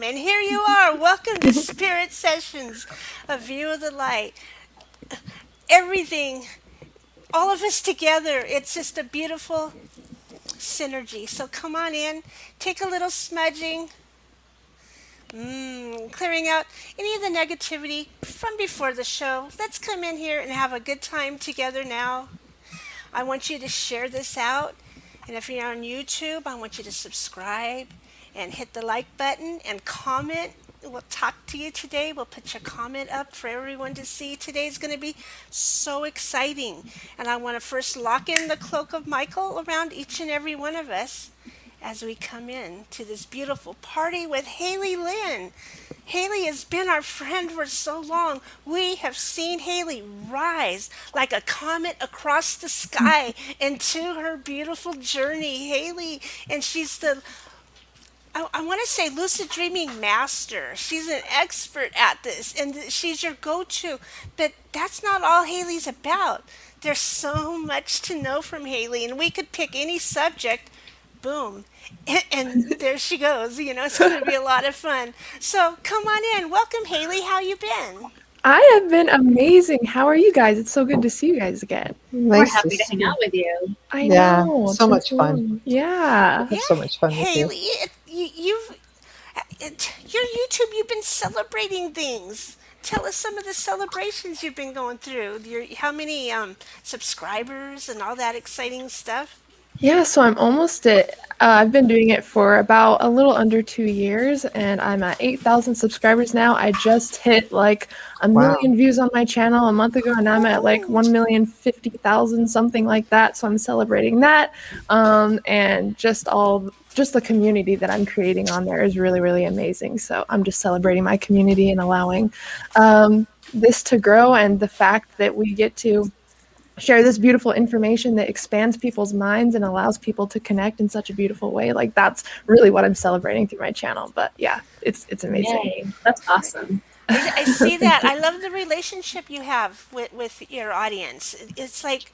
and here you are. Welcome to Spirit Sessions, a view of the light. Everything, all of us together, it's just a beautiful synergy. So come on in, take a little smudging, clearing out any of the negativity from before the show. Let's come in here and have a good time together now. I want you to share this out. And if you're on YouTube, I want you to subscribe and hit the like button and comment. We'll talk to you today. We'll put your comment up for everyone to see. Today's going to be so exciting. And I want to first lock in the cloak of Michael around each and every one of us as we come in to this beautiful party with Haylee Lynn. Haylee has been our friend for so long. We have seen Haylee rise like a comet across the sky into her beautiful journey. Haylee, and she's I want to say lucid dreaming master. She's an expert at this, and she's your go-to. But that's not all Haley's about. There's so much to know from Haylee, and we could pick any subject. Boom. And there she goes. It's going to be a lot of fun. So come on in. Welcome, Haylee. How you been? I have been amazing. How are you guys? It's so good to see you guys again. We're happy to hang out with you. I know. So much fun. Yeah. Have so much fun with you. Haley, your YouTube, you've been celebrating things. Tell us some of the celebrations you've been going through. How many subscribers and all that exciting stuff? Yeah, so I'm almost at, I've been doing it for about a little under 2 years, and I'm at 8,000 subscribers now. I just hit like a million views on my channel a month ago, and I'm at like 1,050,000, something like that. So I'm celebrating that. And just the community that I'm creating on there is really, really amazing. So I'm just celebrating my community and allowing this to grow, and the fact that we get to share this beautiful information that expands people's minds and allows people to connect in such a beautiful way. Like, that's really what I'm celebrating through my channel. But yeah, it's amazing. Yay. That's awesome. I see that. I love the relationship you have with your audience. It's like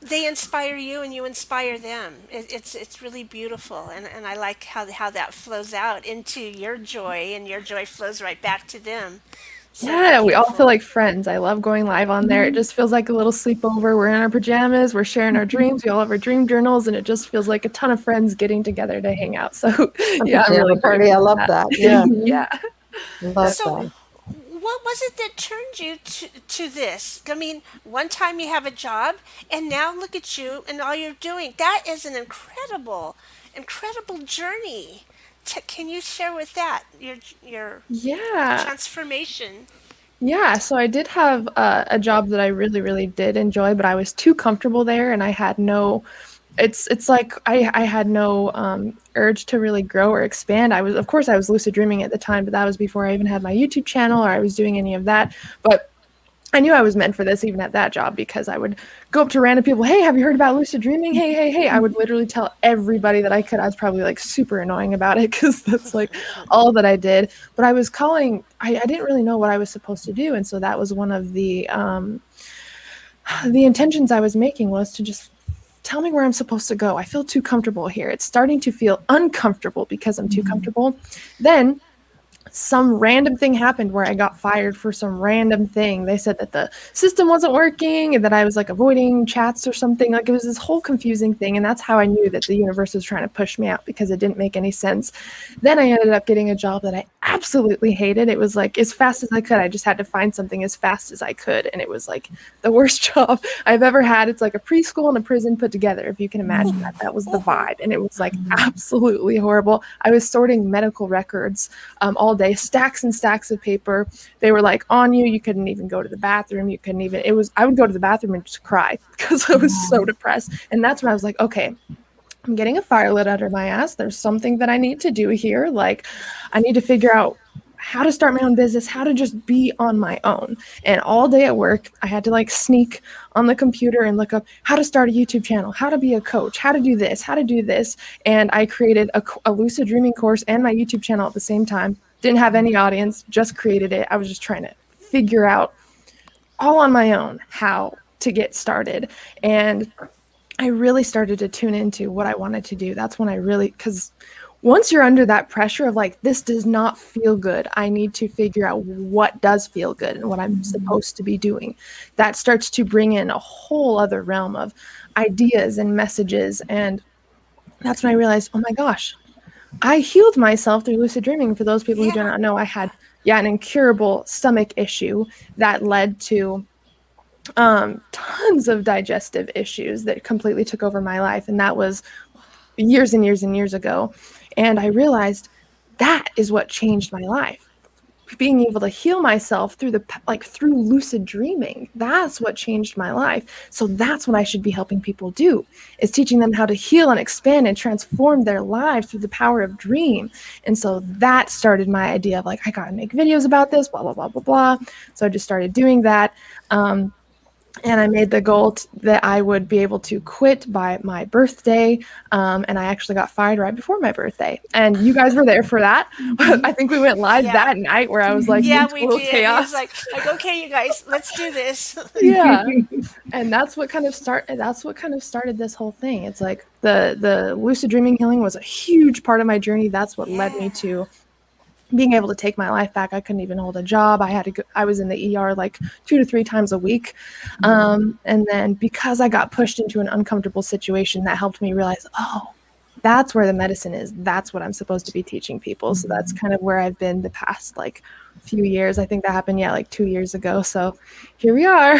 they inspire you and you inspire them. It's really beautiful, and I like how that flows out into your joy, and your joy flows right back to them. So Yeah, we all beautiful. feel like friends. I love going live on there. It just feels like a little sleepover. We're in our pajamas, we're sharing our dreams, we all have our dream journals, and it just feels like a ton of friends getting together to hang out. So yeah, I'm really party. I love that. Yeah. Yeah. Love So that. what was it that turned you to this? I mean, one time you have a job, and now look at you and all you're doing. That is an incredible journey. Can you share with that your Yeah. transformation? Yeah, so I did have a job that I really, really did enjoy, but I was too comfortable there, and I had no. It's like I had no urge to really grow or expand. Of course, I was lucid dreaming at the time, but that was before I even had my YouTube channel or I was doing any of that. But I knew I was meant for this even at that job, because I would go up to random people, hey, have you heard about lucid dreaming? Hey, hey, hey. I would literally tell everybody that I could. I was probably like super annoying about it, because that's like all that I did. But I was I didn't really know what I was supposed to do. And so that was one of the intentions I was making, was to just tell me where I'm supposed to go. I feel too comfortable here. It's starting to feel uncomfortable because I'm too comfortable. Then some random thing happened where I got fired for some random thing. They said that the system wasn't working and that I was like avoiding chats or something. Like, it was this whole confusing thing. And that's how I knew that the universe was trying to push me out, because it didn't make any sense. Then I ended up getting a job that I absolutely hated. It was like as fast as I could. I just had to find something as fast as I could. And it was like the worst job I've ever had. It's like a preschool and a prison put together, if you can imagine that. That was the vibe. And it was like absolutely horrible. I was sorting medical records all day, stacks and stacks of paper. They were like on you. You couldn't even go to the bathroom. I would go to the bathroom and just cry because I was so depressed. And that's when I was like, okay, I'm getting a fire lit under my ass. There's something that I need to do here. Like, I need to figure out how to start my own business, how to just be on my own. And all day at work, I had to like sneak on the computer and look up how to start a YouTube channel, how to be a coach, how to do this, how to do this. And I created a lucid dreaming course and my YouTube channel at the same time. Didn't have any audience, just created it. I was just trying to figure out all on my own how to get started. And I really started to tune into what I wanted to do. That's when because once you're under that pressure of like, this does not feel good, I need to figure out what does feel good and what I'm supposed to be doing, that starts to bring in a whole other realm of ideas and messages. And that's when I realized, oh my gosh, I healed myself through lucid dreaming. For those people who do not know, I had an incurable stomach issue that led to tons of digestive issues that completely took over my life. And that was years and years and years ago. And I realized that is what changed my life. Being able to heal myself through through lucid dreaming, that's what changed my life. So that's what I should be helping people do, is teaching them how to heal and expand and transform their lives through the power of dream. And so that started my idea of like, I gotta make videos about this, blah, blah, blah, blah, blah. So I just started doing that. And I made the goal that I would be able to quit by my birthday. And I actually got fired right before my birthday. And you guys were there for that. I think we went live that night where I was like, yeah, in we total did. chaos. It was like, okay, you guys, let's do this. Yeah. And that's what kind of started this whole thing. It's like the lucid dreaming healing was a huge part of my journey. That's what led me to being able to take my life back. I couldn't even hold a job. I was in the ER like 2 to 3 times a week. And then because I got pushed into an uncomfortable situation, that helped me realize, oh, that's where the medicine is. That's what I'm supposed to be teaching people. So that's kind of where I've been the past like few years. I think that happened, like 2 years ago. So here we are.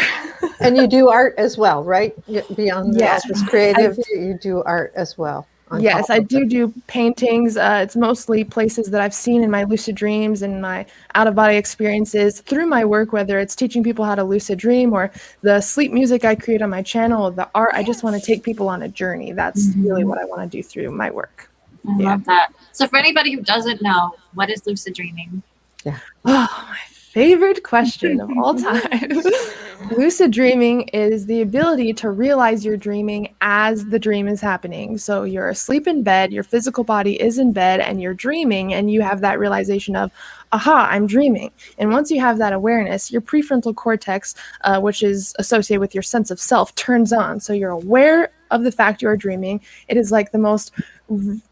And you do art as well, right? Beyond Yes, this creative, you do art as well. Yes, I do paintings. It's mostly places that I've seen in my lucid dreams and my out-of-body experiences through my work, whether it's teaching people how to lucid dream or the sleep music I create on my channel, the art. I just want to take people on a journey. That's really what I want to do through my work. I love that. So for anybody who doesn't know, what is lucid dreaming? Yeah. Oh, my favorite question of all time. Lucid dreaming is the ability to realize you're dreaming as the dream is happening. So you're asleep in bed, your physical body is in bed, and you're dreaming, and you have that realization of, aha, I'm dreaming. And once you have that awareness, your prefrontal cortex, which is associated with your sense of self, turns on. So you're aware of the fact you're dreaming. It is like the most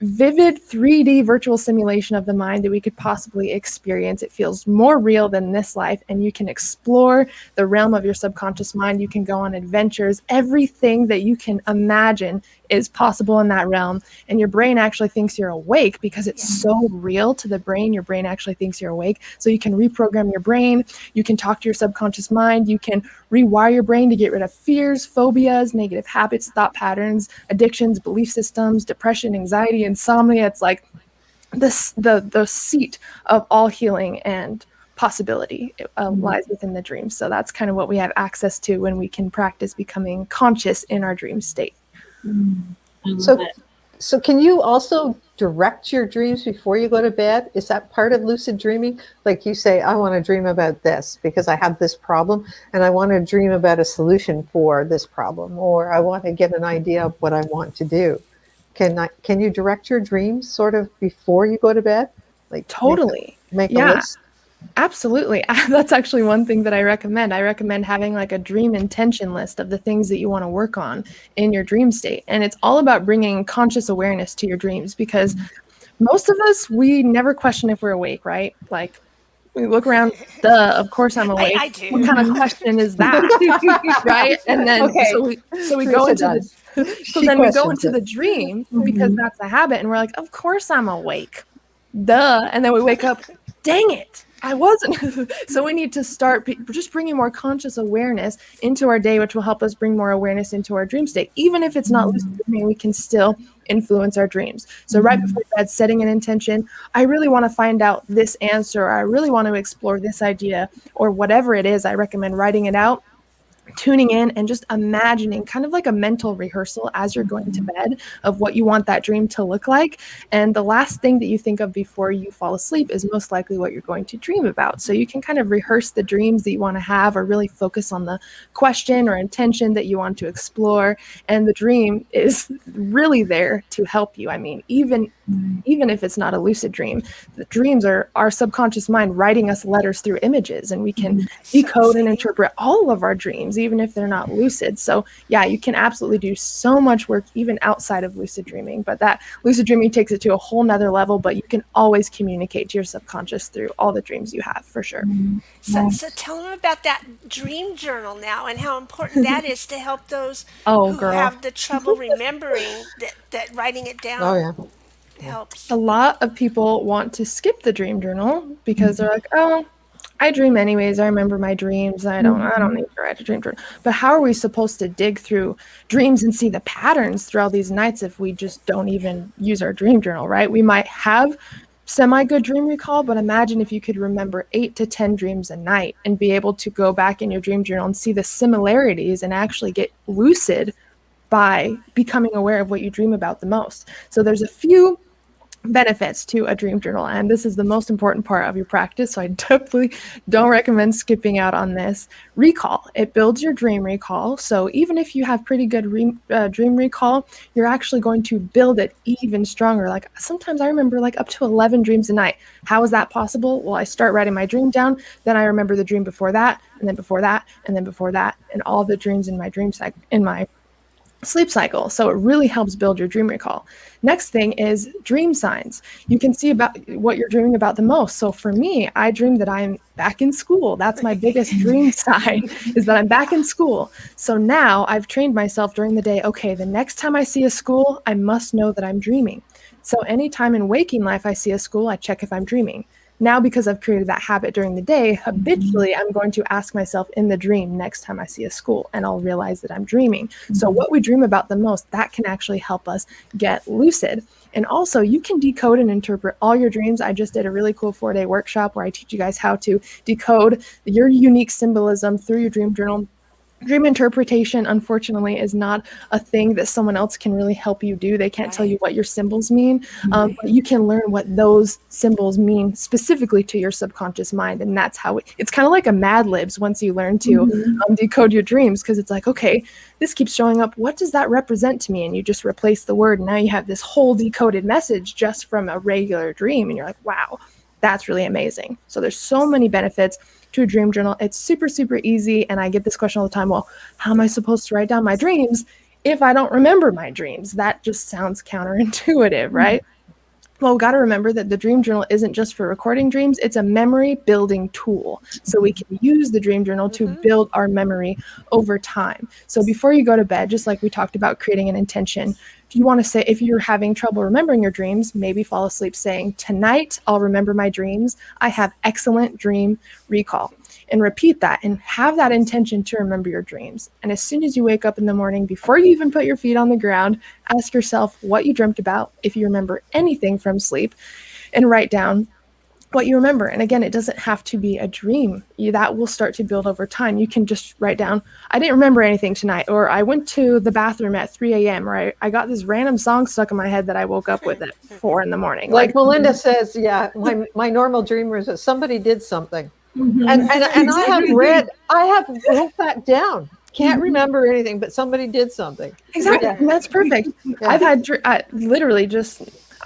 vivid 3D virtual simulation of the mind that we could possibly experience. It feels more real than this life, and you can explore the realm of your subconscious mind. You can go on adventures. Everything that you can imagine is possible in that realm, and your brain actually thinks you're awake because it's so real to the brain. Your brain actually thinks you're awake, so you can reprogram your brain. You can talk to your subconscious mind. You can rewire your brain to get rid of fears, phobias, negative habits, thought patterns, addictions, belief systems, depression, anxiety, insomnia. It's like the seat of all healing and possibility lies within the dream. So that's kind of what we have access to when we can practice becoming conscious in our dream state. So can you also direct your dreams before you go to bed? Is that part of lucid dreaming? Like you say, I want to dream about this because I have this problem, and I want to dream about a solution for this problem, or I want to get an idea of what I want to do. Can you direct your dreams sort of before you go to bed? Like totally. Make a list? Absolutely. That's actually one thing that I recommend. I recommend having like a dream intention list of the things that you want to work on in your dream state. And it's all about bringing conscious awareness to your dreams, because most of us, we never question if we're awake, right? Like we look around, duh, of course I'm awake. I do. What kind of question is that? Right? And then so we go into the dream because that's a habit, and we're like, of course I'm awake. Duh. And then we wake up, dang it, I wasn't. So we need to start just bringing more conscious awareness into our day, which will help us bring more awareness into our dream state. Even if it's not lucid dreaming, we can still influence our dreams. So right before bed, setting an intention, I really want to find out this answer, or I really want to explore this idea, or whatever it is. I recommend writing it out, tuning in, and just imagining kind of like a mental rehearsal as you're going to bed of what you want that dream to look like. And the last thing that you think of before you fall asleep is most likely what you're going to dream about. So you can kind of rehearse the dreams that you want to have, or really focus on the question or intention that you want to explore. And the dream is really there to help you. I mean, even if it's not a lucid dream, the dreams are our subconscious mind writing us letters through images, and we can decode and interpret all of our dreams, even if they're not lucid. So yeah, you can absolutely do so much work even outside of lucid dreaming, but that lucid dreaming takes it to a whole nother level, but you can always communicate to your subconscious through all the dreams you have, for sure. So tell them about that dream journal now and how important that is to help those Oh, who girl. have the trouble remembering that writing it Oh down yeah. helps. A lot of people want to skip the dream journal because they're like, oh, I dream anyways. I remember my dreams. I don't need to write a dream journal. But how are we supposed to dig through dreams and see the patterns throughout these nights if we just don't even use our dream journal, right? We might have semi good dream recall, but imagine if you could remember 8 to 10 dreams a night and be able to go back in your dream journal and see the similarities and actually get lucid by becoming aware of what you dream about the most. So there's a few benefits to a dream journal, and this is the most important part of your practice, so I definitely don't recommend skipping out on this. Recall, it builds your dream recall, so even if you have pretty good dream recall, you're actually going to build it even stronger. Like sometimes I remember like up to 11 dreams a night. How is that possible? Well, I start writing my dream down, then I remember the dream before that, and then before that, and then before that, and all the dreams in my dream cycle, in my sleep cycle. So it really helps build your dream recall. Next thing is dream signs. You can see about what you're dreaming about the most. So for me, I dream that I'm back in school. That's my biggest dream sign, is that I'm back in school. So now I've trained myself during the day, okay, the next time I see a school, I must know that I'm dreaming. So anytime in waking life I see a school, I check if I'm dreaming. Now, because I've created that habit during the day, habitually, I'm going to ask myself in the dream next time I see a school, and I'll realize that I'm dreaming. So what we dream about the most, that can actually help us get lucid. And also, you can decode and interpret all your dreams. I just did a really cool 4-day workshop where I teach you guys how to decode your unique symbolism through your dream journal. Dream interpretation, unfortunately, is not a thing that someone else can really help you do. They can't tell you what your symbols mean, but you can learn what those symbols mean specifically to your subconscious mind. And that's how it's kind of like a Mad Libs once you learn to decode your dreams, because it's like, okay, this keeps showing up. What does that represent to me? And you just replace the word. And now you have this whole decoded message just from a regular dream. And you're like, wow, that's really amazing. So there's so many benefits to a dream journal. It's super, super easy. And I get this question all the time. Well, how am I supposed to write down my dreams if I don't remember my dreams? That just sounds counterintuitive, right? Well, we've got to remember that the dream journal isn't just for recording dreams. It's a memory building tool. So we can use the dream journal to build our memory over time. So before you go to bed, just like we talked about creating an intention, you want to say, if you're having trouble remembering your dreams, maybe fall asleep saying, tonight I'll remember my dreams. I have excellent dream recall. And repeat that and have that intention to remember your dreams. And as soon as you wake up in the morning, before you even put your feet on the ground, ask yourself what you dreamt about, if you remember anything from sleep, and write down what you remember. And again, it doesn't have to be a dream. That will start to build over time. You can just write down, I didn't remember anything tonight, or I went to the bathroom at 3 a.m., or I got this random song stuck in my head that I woke up with at 4 in the morning. Like Melinda says, yeah, my normal dream was that somebody did something. And I have wrote that down. Can't remember anything, but somebody did something. Exactly. Yeah. That's perfect. Yeah. I've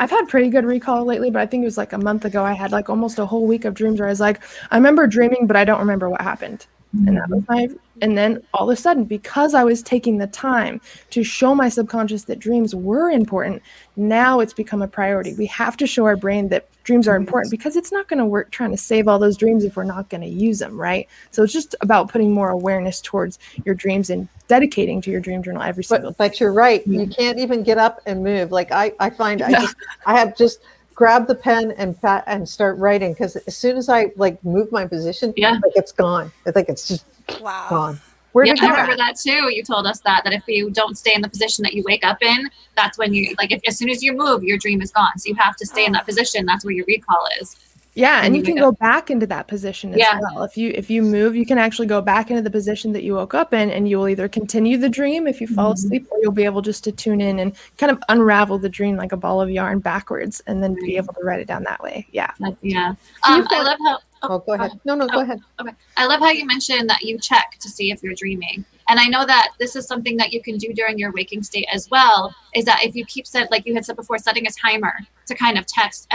had pretty good recall lately, but I think it was like a month ago. I had like almost a whole week of dreams where I was like, I remember dreaming, but I don't remember what happened. And that was and then all of a sudden, because I was taking the time to show my subconscious that dreams were important, now it's become a priority. We have to show our brain that dreams are important, because it's not going to work trying to save all those dreams if we're not going to use them, right? So it's just about putting more awareness towards your dreams and dedicating to your dream journal every single day. But you're right. You can't even get up and move. Like I find I have just grab the pen and start writing, because as soon as I like move my position, like it's gone. It's like it's just gone. I remember that too. You told us that if you don't stay in the position that you wake up in, that's when you as soon as you move, your dream is gone. So you have to stay in that position. That's where your recall is. Yeah, and you can go back into that position as well. If you move, you can actually go back into the position that you woke up in, and you will either continue the dream if you fall asleep, or you'll be able just to tune in and kind of unravel the dream like a ball of yarn backwards, and then be able to write it down that way. Yeah. I love how. Go ahead. Go ahead. Okay. I love how you mentioned that you check to see if you're dreaming. And I know that this is something that you can do during your waking state as well, is that if you keep like you had said before, setting a timer to kind of test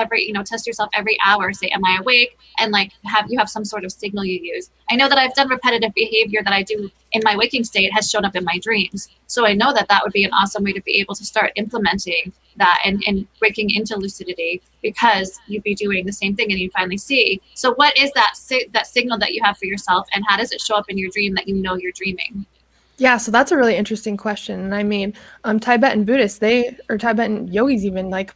yourself every hour, say, am I awake? And like have some sort of signal you use. I know that I've done repetitive behavior that I do in my waking state has shown up in my dreams. So I know that would be an awesome way to be able to start implementing that and breaking into lucidity, because you'd be doing the same thing and you finally see. So what is that signal that you have for yourself, and how does it show up in your dream that you know you're dreaming? Yeah, so that's a really interesting question. And I mean, Tibetan Buddhists, or Tibetan yogis even, like,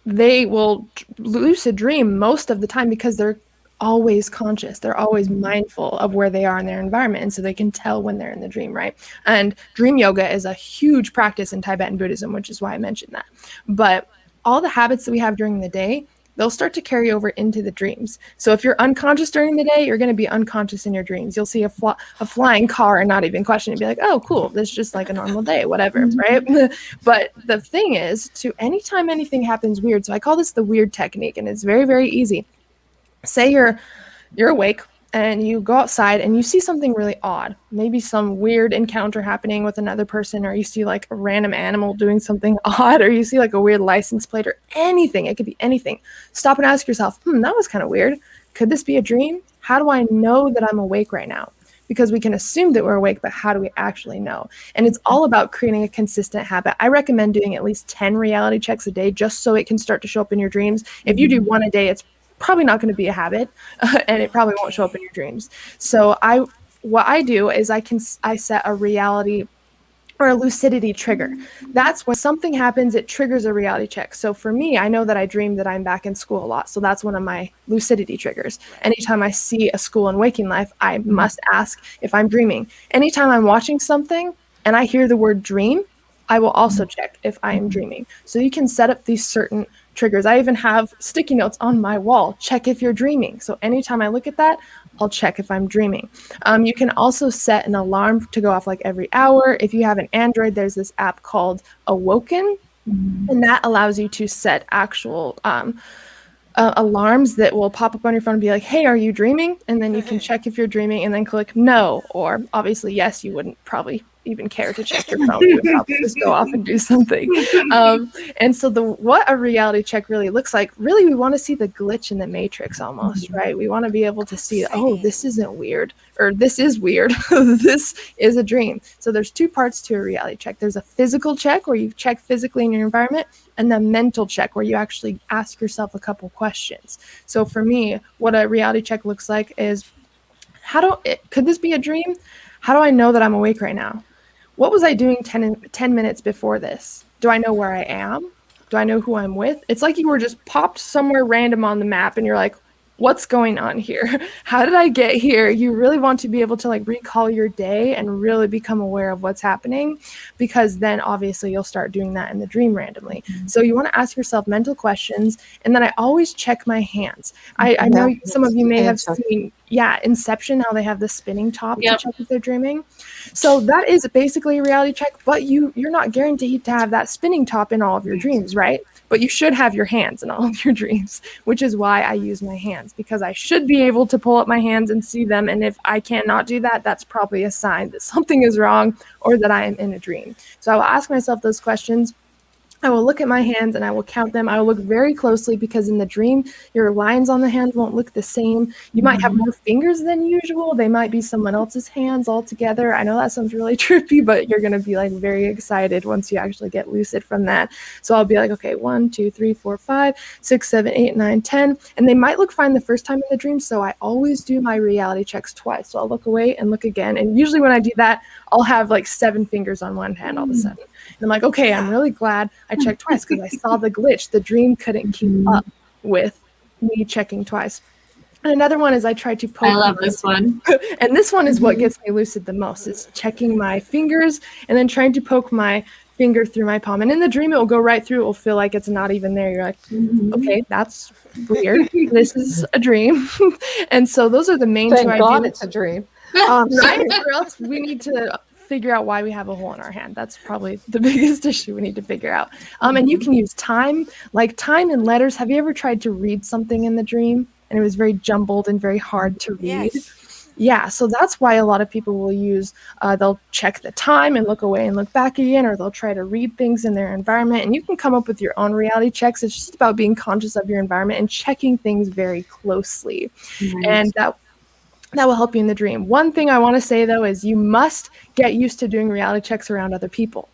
they will lucid dream most of the time because they're always conscious. They're always mindful of where they are in their environment. And so they can tell when they're in the dream, right? And dream yoga is a huge practice in Tibetan Buddhism, which is why I mentioned that. But all the habits that we have during the day, they'll start to carry over into the dreams. So if you're unconscious during the day, you're going to be unconscious in your dreams. You'll see a flying car and not even question it, be like, oh, cool, this is just like a normal day, whatever, right? But the thing is, anytime anything happens weird, so I call this the weird technique, and it's very, very easy. Say you're awake and you go outside and you see something really odd, maybe some weird encounter happening with another person, or you see like a random animal doing something odd, or you see like a weird license plate or anything. It could be anything. Stop and ask yourself, that was kind of weird. Could this be a dream? How do I know that I'm awake right now? Because we can assume that we're awake, but how do we actually know? And it's all about creating a consistent habit. I recommend doing at least 10 reality checks a day, just so it can start to show up in your dreams. If you do one a day, it's probably not going to be a habit, and it probably won't show up in your dreams. So what I do is I set a reality or a lucidity trigger. That's when something happens, it triggers a reality check. So for me, I know that I dream that I'm back in school a lot. So that's one of my lucidity triggers. Anytime I see a school and waking life, I must ask if I'm dreaming. Anytime I'm watching something and I hear the word dream, I will also check if I am dreaming. So you can set up these certain triggers. I even have sticky notes on my wall, check if you're dreaming. So anytime I look at that, I'll check if I'm dreaming. You can also set an alarm to go off like every hour. If you have an Android, there's this app called Awoken, and that allows you to set actual alarms that will pop up on your phone and be like, hey, are you dreaming? And then you can check if you're dreaming and then click no, or obviously yes. You wouldn't probably even care to check your phone. You would probably just go off and do something. And so what a reality check really looks like, really we want to see the glitch in the matrix almost, right? We want to be able to see, oh, this isn't weird, or this is weird. This is a dream. So there's two parts to a reality check. There's a physical check where you check physically in your environment, and the mental check where you actually ask yourself a couple questions. So for me, what a reality check looks like is, could this be a dream? How do I know that I'm awake right now? What was I doing 10 minutes before this? Do I know where I am? Do I know who I'm with? It's like you were just popped somewhere random on the map and you're like, what's going on here? How did I get here? You really want to be able to like recall your day and really become aware of what's happening, because then obviously you'll start doing that in the dream randomly. So you want to ask yourself mental questions. And then I always check my hands. I know some of you may have seen, Inception, how they have the spinning top to check if they're dreaming. So that is basically a reality check, but you're not guaranteed to have that spinning top in all of your dreams, right? But you should have your hands in all of your dreams, which is why I use my hands, because I should be able to pull up my hands and see them. And if I cannot do that, that's probably a sign that something is wrong or that I am in a dream. So I will ask myself those questions. I will look at my hands and I will count them. I will look very closely, because in the dream, your lines on the hands won't look the same. You might have more fingers than usual. They might be someone else's hands altogether. I know that sounds really trippy, but you're going to be like very excited once you actually get lucid from that. So I'll be like, okay, 1, 2, 3, 4, 5, 6, 7, 8, 9, 10. And they might look fine the first time in the dream. So I always do my reality checks twice. So I'll look away and look again. And usually when I do that, I'll have like 7 fingers on one hand all of a sudden. And I'm like, okay, I'm really glad I checked twice, because I saw the glitch. The dream couldn't keep up with me checking twice. And another one is I tried to poke. I love this one. And this one is what gets me lucid the most, is checking my fingers and then trying to poke my finger through my palm. And in the dream, it will go right through. It will feel like it's not even there. You're like, okay, that's weird. This is a dream. And so those are the main Thank two God ideas. it's a dream. Right? Or else we need to figure out why we have a hole in our hand. That's probably the biggest issue we need to figure out. And you can use time, like time and letters. Have you ever tried to read something in the dream and it was very jumbled and very hard to read? Yes. Yeah, so that's why a lot of people will use, they'll check the time and look away and look back again, or they'll try to read things in their environment. And you can come up with your own reality checks. It's just about being conscious of your environment and checking things very closely. And that will help you in the dream. One thing I want to say, though, is you must get used to doing reality checks around other people.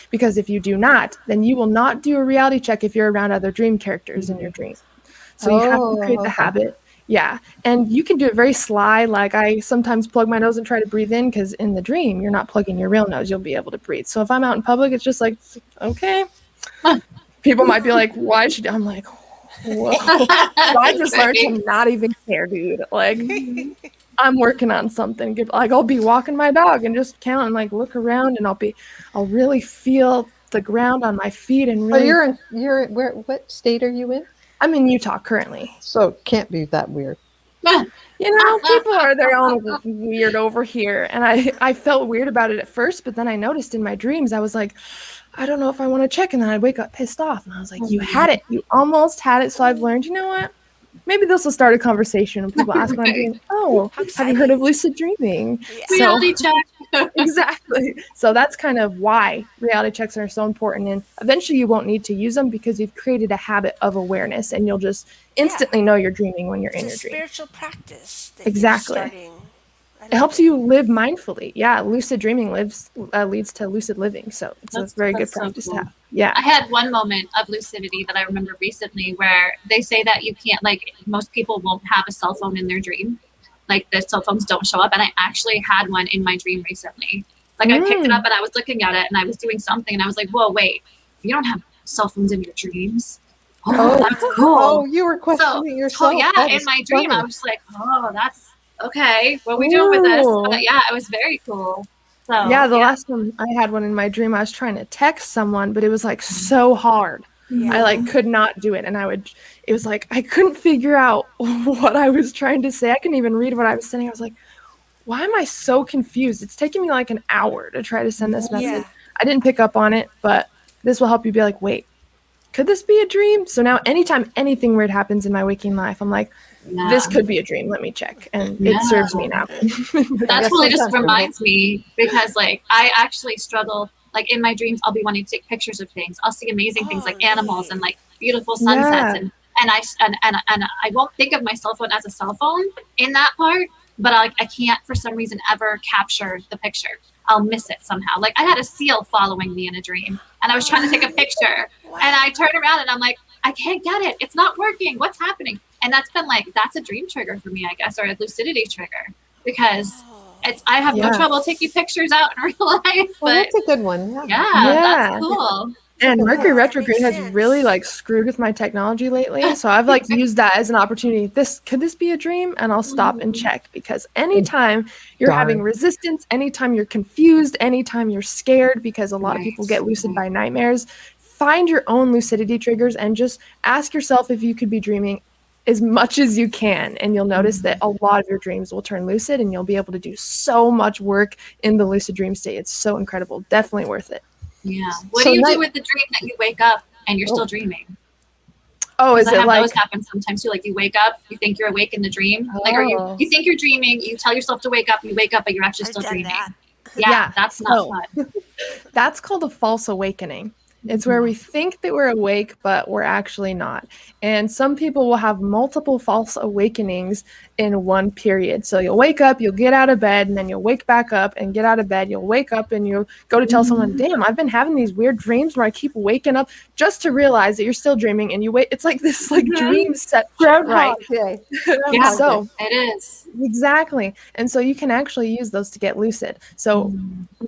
Because if you do not, then you will not do a reality check if you're around other dream characters in your dream. So you have to create the habit. Yeah. And you can do it very sly. Like I sometimes plug my nose and try to breathe in, because in the dream, you're not plugging your real nose. You'll be able to breathe. So if I'm out in public, it's just like, okay. People might be like, why should I'm like, whoa. So I just learned to not even care, dude. Like I'm working on something. Like I'll be walking my dog and just count and like look around, and I'll really feel the ground on my feet and really. Oh, you're where? What state are you in? I'm in Utah currently. So it can't be that weird. You know, people are their own weird over here. And I felt weird about it at first, but then I noticed in my dreams, I was like, I don't know if I want to check. And then I'd wake up pissed off. And I was like, you had it. You almost had it. So I've learned, you know what? Maybe this will start a conversation when people ask what I'm doing. Oh, have you heard of lucid dreaming? Reality check. Exactly. So that's kind of why reality checks are so important. And eventually you won't need to use them because you've created a habit of awareness, and you'll just instantly know you're dreaming when you're in your dream. Spiritual practice. Exactly. It helps you live mindfully. Yeah, lucid dreaming leads to lucid living. So it's a very good practice to have. Yeah. I had one moment of lucidity that I remember recently where they say that you can't, like, most people won't have a cell phone in their dream. Like, the cell phones don't show up. And I actually had one in my dream recently. Like, I picked it up and I was looking at it and I was doing something and I was like, whoa, wait, you don't have cell phones in your dreams? Oh, that's cool. Oh, you were questioning yourself. Oh, yeah, in my dream, I was just like, oh, that's okay. What are we doing with this? But yeah, it was very cool. So, yeah, the last time I had one in my dream, I was trying to text someone, but it was like so hard. Yeah. I like could not do it. And it was like, I couldn't figure out what I was trying to say. I couldn't even read what I was saying. I was like, why am I so confused? It's taking me like an hour to try to send this message. Yeah. I didn't pick up on it, but this will help you be like, wait, could this be a dream? So now anytime anything weird happens in my waking life, I'm like, this could be a dream. Let me check. And it serves me now. That totally just reminds me, because like I actually struggle, like in my dreams, I'll be wanting to take pictures of things. I'll see amazing things like animals and like beautiful sunsets. And I won't think of my cell phone as a cell phone in that part, but I can't for some reason ever capture the picture. I'll miss it somehow. Like I had a seal following me in a dream and I was trying to take a picture and I turn around and I'm like, I can't get it. It's not working. What's happening? And that's been like, that's a dream trigger for me, I guess, or a lucidity trigger, because I have no trouble taking pictures out in real life. But that's a good one. Yeah, that's cool. And Mercury retrograde has really like screwed with my technology lately. So I've like used that as an opportunity. Could this be a dream? And I'll stop and check, because anytime you're having resistance, anytime you're confused, anytime you're scared, because a lot of people get lucid by nightmares, find your own lucidity triggers and just ask yourself if you could be dreaming as much as you can. And you'll notice that a lot of your dreams will turn lucid and you'll be able to do so much work in the lucid dream state. It's so incredible. Definitely worth it. Yeah. What do you do with the dream that you wake up and you're still dreaming? Oh, is it like those happen sometimes too? Like you wake up, you think you're awake in the dream. Like, or you think you're dreaming, you tell yourself to wake up, but you're actually still dreaming. Yeah, that's not fun. That's called a false awakening. It's where we think that we're awake, but we're actually not. And some people will have multiple false awakenings in one period. So you'll wake up, you'll get out of bed, and then you'll wake back up and get out of bed. You'll wake up and you'll go to tell someone, damn, I've been having these weird dreams where I keep waking up, just to realize that you're still dreaming. And you wait. It's like this like dream set, right? Yeah, so it is. Exactly. And so you can actually use those to get lucid. So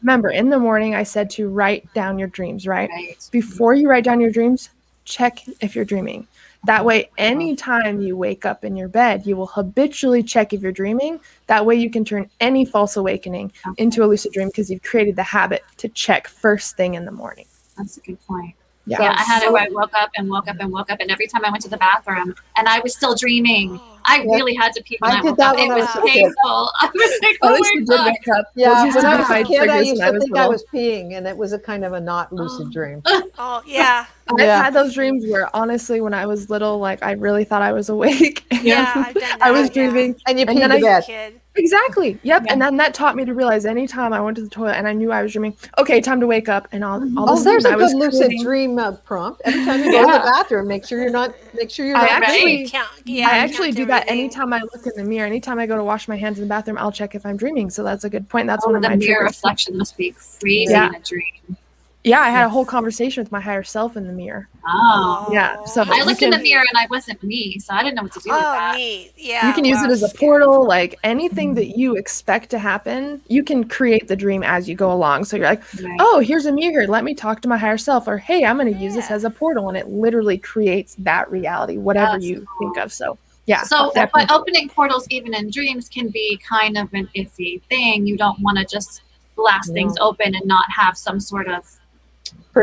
remember, in the morning, I said to write down your dreams, right? Before you write down your dreams, check if you're dreaming. That way, anytime you wake up in your bed, you will habitually check if you're dreaming. That way you can turn any false awakening into a lucid dream, because you've created the habit to check first thing in the morning. That's a good point. Yeah, I had it where I woke up, and every time I went to the bathroom and I was still dreaming. I really had to pee when I woke up. It was painful. I was like, oh my God. Yeah, when I was a kid, I used to think I was peeing, and it was a kind of a not lucid dream. Oh, yeah. I've had those dreams where, honestly, when I was little, like I really thought I was awake. Yeah, I've done that. I was dreaming, and you peed in bed. Exactly. Yep. Yeah. And then that taught me to realize anytime I went to the toilet and I knew I was dreaming, okay, time to wake up. And all of a Oh, there's sudden a I was good lucid creating, dream prompt. Every time you go to the bathroom, make sure you're not I dreaming. actually, I Count actually do that everything. anytime I look in the mirror. Anytime I go to wash my hands in the bathroom, I'll check if I'm dreaming. So that's a good point. That's one Oh, of the my mirror triggers. reflection must be crazy Yeah. in a dream. Yeah. I had a whole conversation with my higher self in the mirror. Oh. Yeah. So how I you looked in the can, mirror and I wasn't me, so I didn't know what to do with Oh, that. neat. you Yeah. can use Wow. it as a Scary. portal, like anything that you expect to happen, you can create the dream as you go along. So you're like, Right. oh, here's a mirror. Let me talk to my higher self. Or, hey, I'm going to use this Yeah. as a portal. And it literally creates that reality, whatever That's you cool. think of. So, yeah. So, definitely. but opening portals even in dreams can be kind of an iffy thing. You don't want to just blast things open and not have some sort of,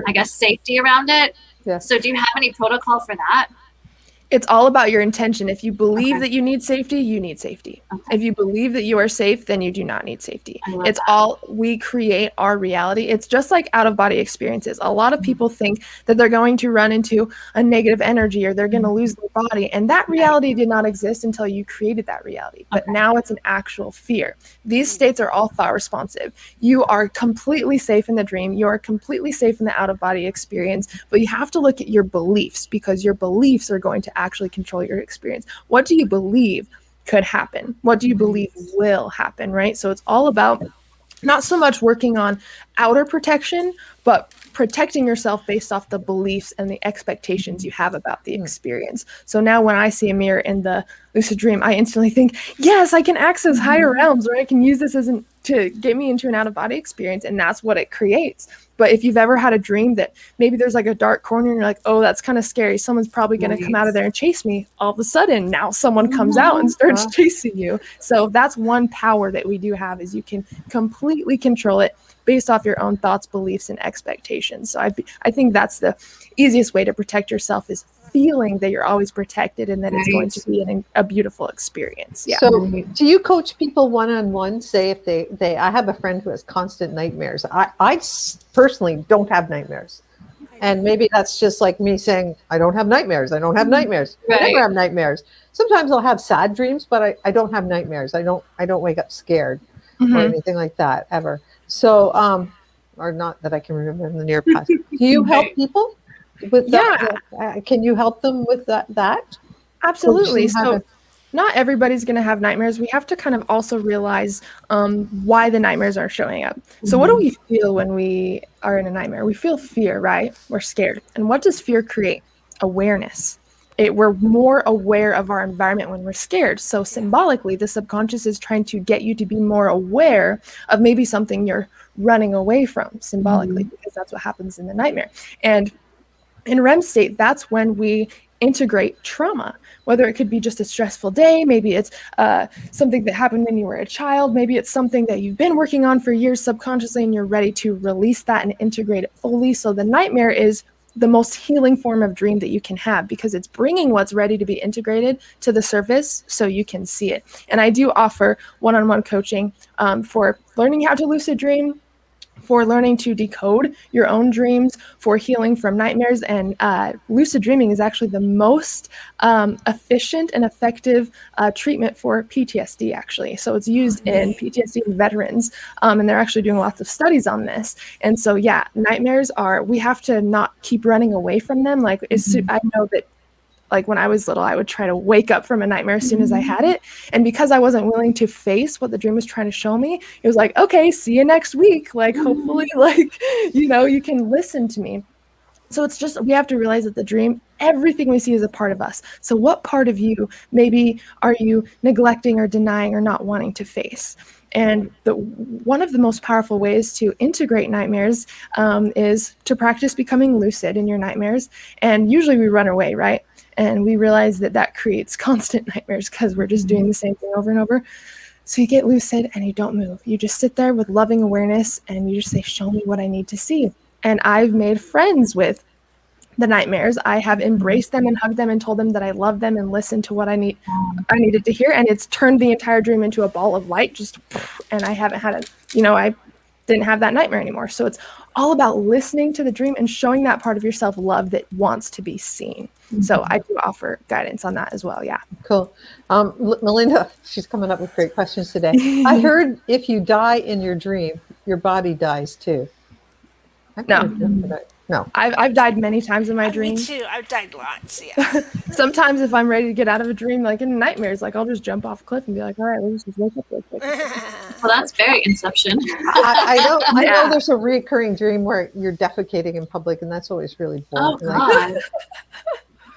I guess, safety around it. Yeah. So, do you have any protocol for that? It's all about your intention. If you believe Okay. that you need safety, you need safety. Okay. If you believe that you are safe, then you do not need safety. I love It's that. all, we create our reality. It's just like out of body experiences. A lot of people think that they're going to run into a negative energy or they're going to lose their body. And that reality did not exist until you created that reality. But Okay. now it's an actual fear. These states are all thought responsive. You are completely safe in the dream. You are completely safe in the out of body experience. But you have to look at your beliefs, because your beliefs are going to actually control your experience. What do you believe could happen? What do you believe will happen, right? So it's all about not so much working on outer protection, but protecting yourself based off the beliefs and the expectations you have about the experience. So now when I see a mirror in the lucid dream, I instantly think, yes, I can access higher realms, or I can use this as to get me into an out of body experience. And that's what it creates. But if you've ever had a dream that maybe there's like a dark corner and you're like, oh, that's kind of scary, someone's probably going to come out of there and chase me, all of a sudden now someone comes out and starts chasing you. So that's one power that we do have, is you can completely control it based off your own thoughts, beliefs, and expectations. So I think that's the easiest way to protect yourself, is feeling that you're always protected and that it's going to be a beautiful experience. Yeah. So do you coach people one-on-one? Say if they I have a friend who has constant nightmares. I personally don't have nightmares. And maybe that's just like me saying, I don't have nightmares. I don't have nightmares. Right. I never have nightmares. Sometimes I'll have sad dreams, but I don't have nightmares. I don't wake up scared or anything like that ever. So or not that I can remember in the near past. Do you help people with that? Can you help them with that? Absolutely. Coach them how So to- not everybody's going to have nightmares. We have to kind of also realize why the nightmares are showing up. So what do we feel when we are in a nightmare? We feel fear, right? We're scared. And what does fear create? Awareness. We're more aware of our environment when we're scared. So symbolically, the subconscious is trying to get you to be more aware of maybe something you're running away from, symbolically, because that's what happens in the nightmare. And in REM state, that's when we integrate trauma, whether it could be just a stressful day, maybe it's something that happened when you were a child, maybe it's something that you've been working on for years subconsciously and you're ready to release that and integrate it fully. So the nightmare is the most healing form of dream that you can have, because it's bringing what's ready to be integrated to the surface so you can see it. And I do offer one-on-one coaching for learning how to lucid dream, for learning to decode your own dreams, for healing from nightmares. And lucid dreaming is actually the most efficient and effective treatment for PTSD, actually. So it's used in PTSD veterans, and they're actually doing lots of studies on this. And so, yeah, nightmares we have to not keep running away from them. Like, I know that, like when I was little, I would try to wake up from a nightmare as soon as I had it. And because I wasn't willing to face what the dream was trying to show me, it was like, okay, see you next week. Like, hopefully, like, you can listen to me. So it's just, we have to realize that the dream, everything we see is a part of us. So what part of you maybe are you neglecting or denying or not wanting to face? And one of the most powerful ways to integrate nightmares is to practice becoming lucid in your nightmares. And usually we run away, right? And we realize that creates constant nightmares because we're just doing the same thing over and over. So you get lucid and you don't move. You just sit there with loving awareness and you just say, show me what I need to see. And I've made friends with the nightmares. I have embraced them and hugged them and told them that I love them and listened to what I needed to hear. And it's turned the entire dream into a ball of light, and I haven't had I didn't have that nightmare anymore. So it's all about listening to the dream and showing that part of yourself love that wants to be seen. So I do offer guidance on that as well. Yeah. Cool. Melinda, she's coming up with great questions today. I heard if you die in your dream, your body dies too. No. No. I've died many times in my Me dreams. too. I've died lots. Yeah. Sometimes if I'm ready to get out of a dream, like in nightmares, like I'll just jump off a cliff and be like, all right, let's just wake up real quick. Well, that's very Inception. I know there's a recurring dream where you're defecating in public, and that's always really boring. Oh God.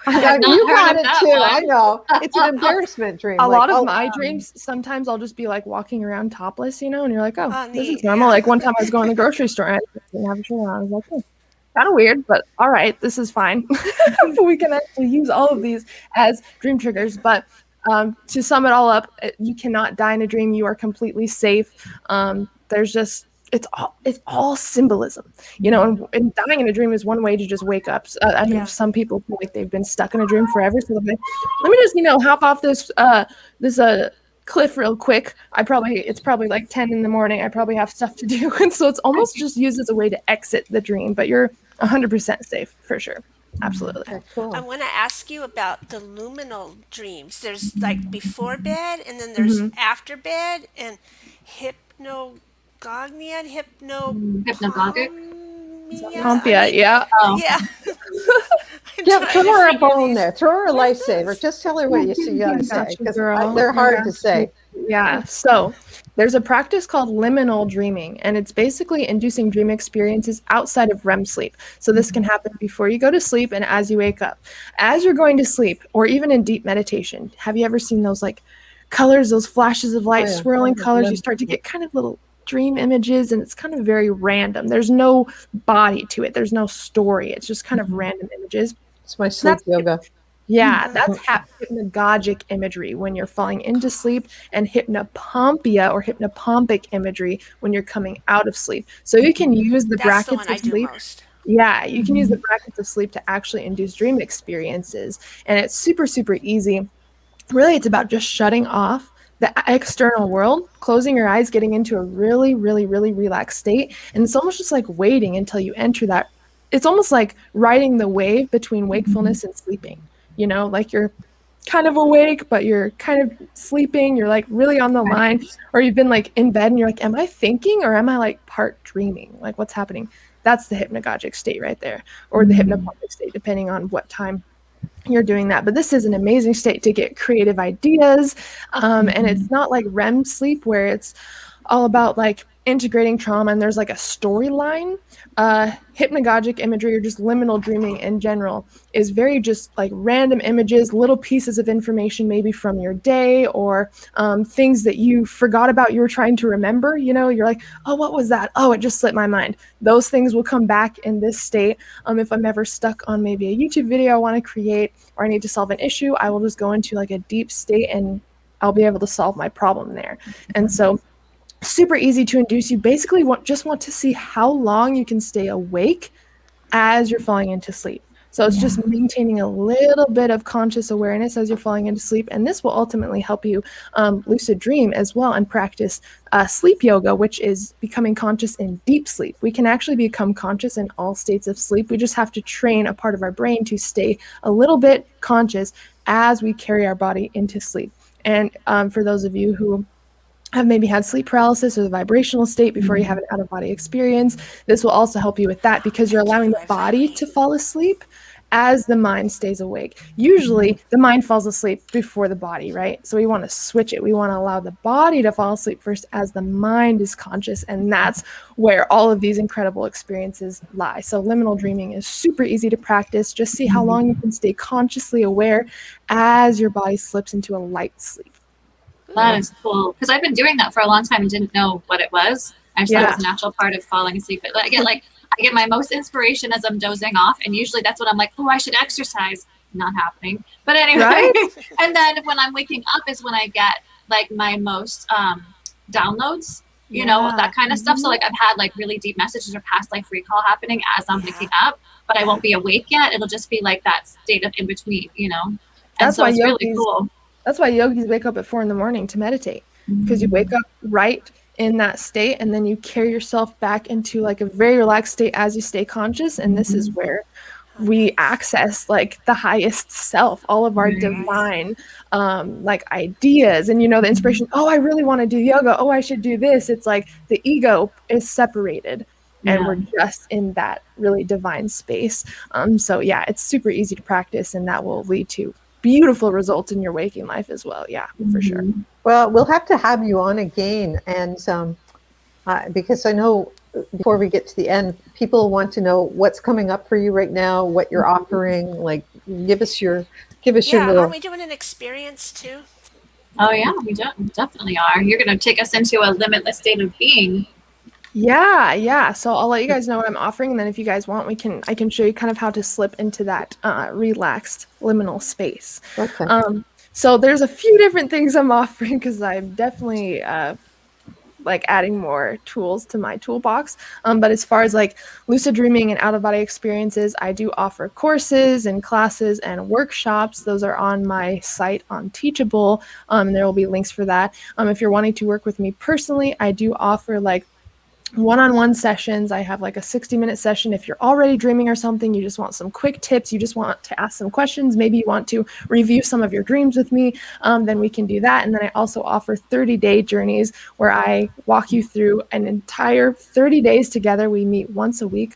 You got it too. One. I know. It's an embarrassment dream. A lot of my dreams, sometimes I'll just be like walking around topless, and you're like, oh, this is normal. Yeah. Like one time I was going to the grocery store and I didn't have a shirt on. I was like, oh, kind of weird, but all right, this is fine. We can actually use all of these as dream triggers. But to sum it all up, you cannot die in a dream. You are completely safe. There's just it's all symbolism, and dying in a dream is one way to just wake up. I know some people feel like they've been stuck in a dream forever, so they're like, let me just hop off this cliff real quick. It's probably like 10 in the morning. I probably have stuff to do, and so it's almost just used as a way to exit the dream, but you're 100% safe for sure. Absolutely. Okay, cool. I want to ask you about the luminal dreams. There's like before bed, and then there's after bed, and hypnagogia, Hypnagogic? Pompia, yeah. Oh. Yeah. Throw her a bone there. Throw her a lifesaver. Just tell her what you gotta say, because they're hard to say. Yeah. So there's a practice called liminal dreaming, and it's basically inducing dream experiences outside of REM sleep. So this can happen before you go to sleep and as you wake up. As you're going to sleep, or even in deep meditation, have you ever seen those like colors, those flashes of light, swirling colors? You start to get kind of little dream images, and it's kind of very random. There's no body to it. There's no story. It's just kind of random images. It's my sleep yoga. Yeah, that's hypnagogic imagery when you're falling into sleep, and hypnopompia or hypnopompic imagery when you're coming out of sleep. So you can use the That's the brackets one I of do sleep. most. Yeah, you can use the brackets of sleep to actually induce dream experiences, and it's super, super easy. Really, it's about just shutting off the external world, closing your eyes, getting into a really, really, really relaxed state, and it's almost just like waiting until you enter that. It's almost like riding the wave between wakefulness and sleeping. Like you're kind of awake, but you're kind of sleeping. You're like really on the line, or you've been like in bed and you're like, am I thinking or am I like part dreaming? Like what's happening? That's the hypnagogic state right there, or the hypnopompic state, depending on what time you're doing that. But this is an amazing state to get creative ideas. And it's not like REM sleep where it's all about like integrating trauma and there's like a storyline. Hypnagogic imagery, or just liminal dreaming in general, is very just like random images, little pieces of information maybe from your day, or things that you forgot about you were trying to remember. You're like, oh, what was that? Oh, it just slipped my mind. Those things will come back in this state. If I'm ever stuck on maybe a YouTube video I want to create, or I need to solve an issue, I will just go into like a deep state and I'll be able to solve my problem there. And so super easy to induce. You basically just want to see how long you can stay awake as you're falling into sleep. So it's just maintaining a little bit of conscious awareness as you're falling into sleep. And this will ultimately help you lucid dream as well, and practice sleep yoga, which is becoming conscious in deep sleep. We can actually become conscious in all states of sleep. We just have to train a part of our brain to stay a little bit conscious as we carry our body into sleep. And for those of you who have maybe had sleep paralysis or the vibrational state before you have an out-of-body experience, this will also help you with that, because you're allowing the body to fall asleep as the mind stays awake. Usually the mind falls asleep before the body, right? So we want to switch it. We want to allow the body to fall asleep first as the mind is conscious, and that's where all of these incredible experiences lie. So liminal dreaming is super easy to practice. Just see how long you can stay consciously aware as your body slips into a light sleep. That is cool, because I've been doing that for a long time and didn't know what it was. I just thought it was a natural part of falling asleep. But I get my most inspiration as I'm dozing off, and usually that's when I'm like, oh, I should exercise. Not happening. But anyway, right? And then when I'm waking up is when I get like my most downloads, that kind of stuff. So like I've had like really deep messages or past life recall happening as I'm waking up, but I won't be awake yet. It'll just be like that state of in between, And that's so why it's really cool. That's why yogis wake up at 4 a.m. to meditate, because you wake up right in that state, and then you carry yourself back into like a very relaxed state as you stay conscious. And this is where we access like the highest self, all of our Right. divine like ideas, and the inspiration. Oh, I really want to do yoga. Oh, I should do this. It's like the ego is separated, and Yeah. we're just in that really divine space. So yeah, it's super easy to practice, and that will lead to beautiful results in your waking life as well. Yeah, for sure. Well, we'll have to have you on again, and because I know before we get to the end, people want to know what's coming up for you right now, what you're offering. Like, give us your Yeah, little. aren't we doing an experience too? Oh yeah, we definitely are. You're going to take us into a limitless state of being. Yeah. So I'll let you guys know what I'm offering, and then if you guys want, I can show you kind of how to slip into that relaxed liminal space. Okay. So there's a few different things I'm offering because I'm definitely like adding more tools to my toolbox. But as far as like lucid dreaming and out of body experiences, I do offer courses and classes and workshops. Those are on my site on Teachable. There will be links for that. If you're wanting to work with me personally, I do offer like one-on-one sessions. I have like a 60-minute session. If you're already dreaming or something, you just want some quick tips, you just want to ask some questions, maybe you want to review some of your dreams with me, then we can do that. And then I also offer 30-day journeys where I walk you through an entire 30 days together. We meet once a week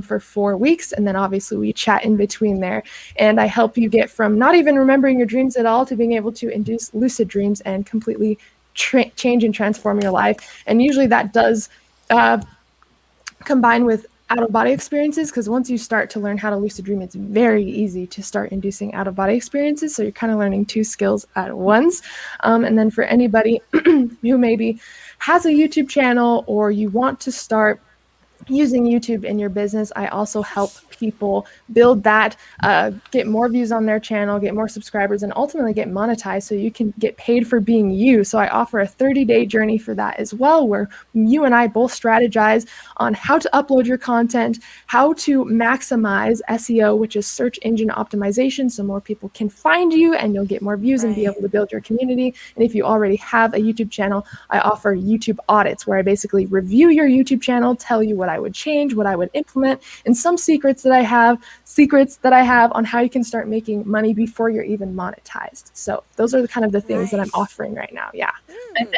for 4 weeks, and then obviously we chat in between there, and I help you get from not even remembering your dreams at all to being able to induce lucid dreams and completely change and transform your life. And usually that does combine with out-of-body experiences, because once you start to learn how to lucid dream, it's very easy to start inducing out-of-body experiences. So you're kind of learning 2 skills at once. And then for anybody who maybe has a YouTube channel or you want to start using YouTube in your business, I also help people build that, get more views on their channel, get more subscribers, and ultimately get monetized so you can get paid for being you. So I offer a 30-day journey for that as well, where you and I both strategize on how to upload your content, how to maximize SEO, which is search engine optimization, so more people can find you and you'll get more views and be able to build your community. And if you already have a YouTube channel, I offer YouTube audits, where I basically review your YouTube channel, tell you what I would change, what I would implement, and some secrets that I have on how you can start making money before you're even monetized. So those are the kind of the things that I'm offering right now. Yeah.